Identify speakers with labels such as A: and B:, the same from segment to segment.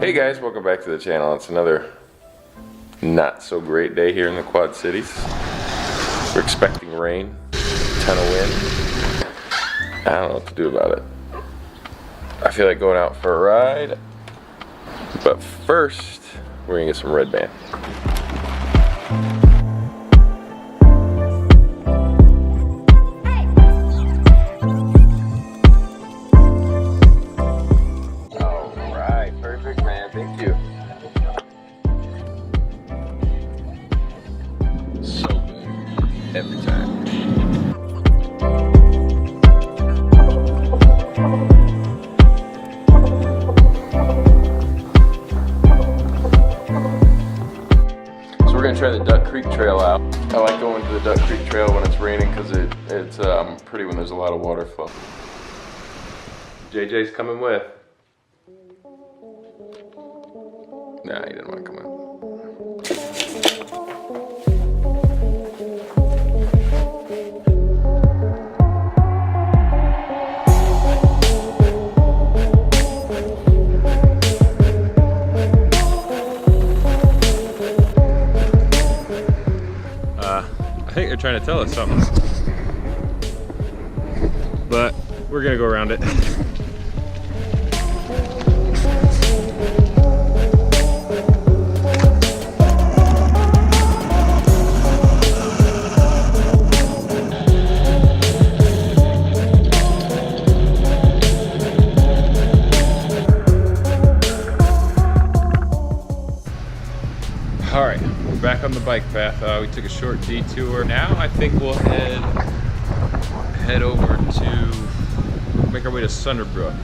A: Hey guys, welcome back to the channel. It's another not so great day here in the Quad Cities. We're expecting rain, ton of wind. I don't know what to do about it. I feel like going out for a ride, but first we're gonna get some Red Band. Thank you. So good. Every time. So we're going to try the Duck Creek Trail out. I like going to the Duck Creek Trail when it's raining because it's pretty when there's a lot of water flow. JJ's coming with. Nah, he didn't want to come in.
B: I think they're trying to tell us something, but we're gonna go around it. All right, we're back on the bike path. We took a short detour. Now I think we'll head over to, make our way to Sunderbrook.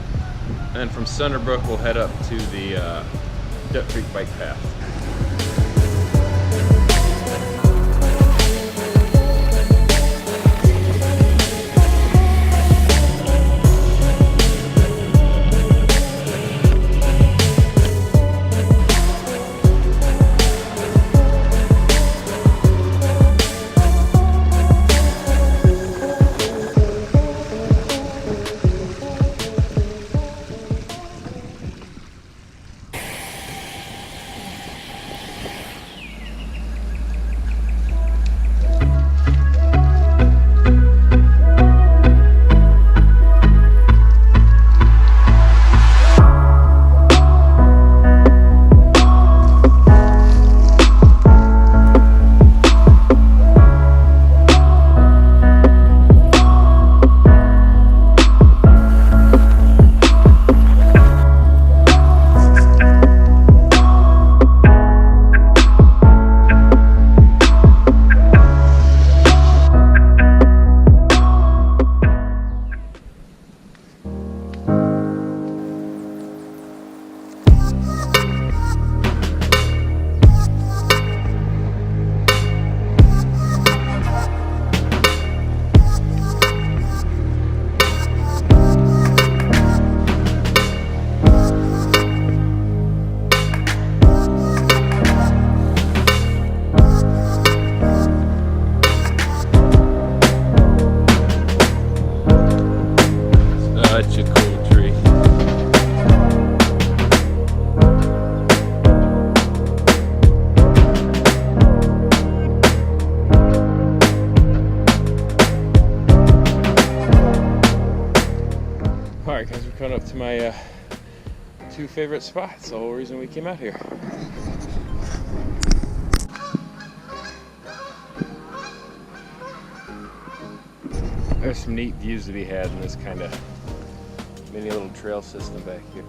B: And then from Sunderbrook, we'll head up to the Duck Creek bike path. Such a cool tree. Alright guys, we're coming up to my two favorite spots, the whole reason we came out here. There's some neat views to be had in this kind of mini little trail system back here.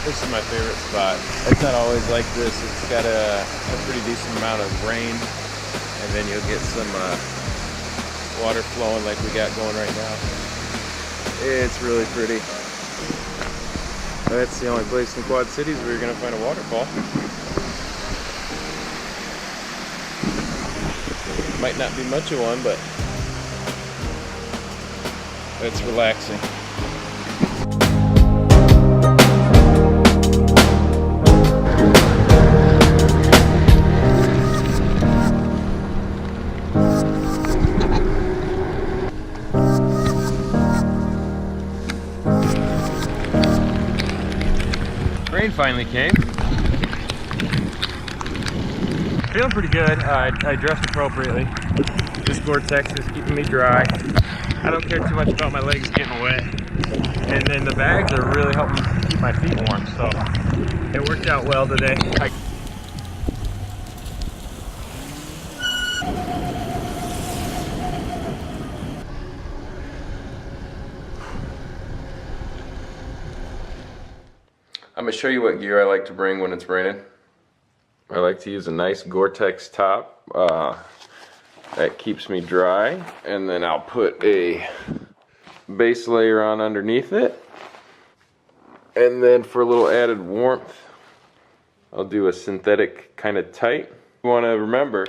B: This is my favorite spot. It's not always like this. It's got a pretty decent amount of rain and then you'll get some water flowing like we got going right now. It's really pretty. That's the only place in Quad Cities where you're gonna find a waterfall. Might not be much of one, but it's relaxing. Rain finally came. Feeling pretty good. I dressed appropriately. This gore-tex is keeping me dry. I don't care too much about my legs getting wet. And then the bags are really helping keep my feet warm. So it worked out well today.
A: I'm gonna show you what gear I like to bring when it's raining. I like to use a nice gore-tex top that keeps me dry, and then I'll put a base layer on underneath it, and then for a little added warmth I'll do a synthetic kind of tight. You want to remember,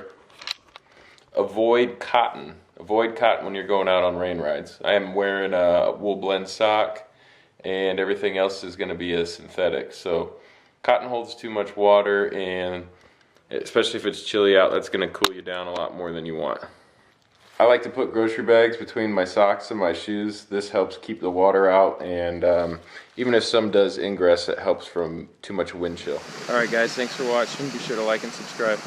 A: avoid cotton when you're going out on rain rides. I am wearing a wool blend sock, and everything else is going to be a synthetic. So cotton holds too much water, and especially if it's chilly out, that's going to cool you down a lot more than you want. I like to put grocery bags between my socks and my shoes. This helps keep the water out, and even if some does ingress, it helps from too much wind chill.
B: Alright guys, thanks for watching. Be sure to like and subscribe.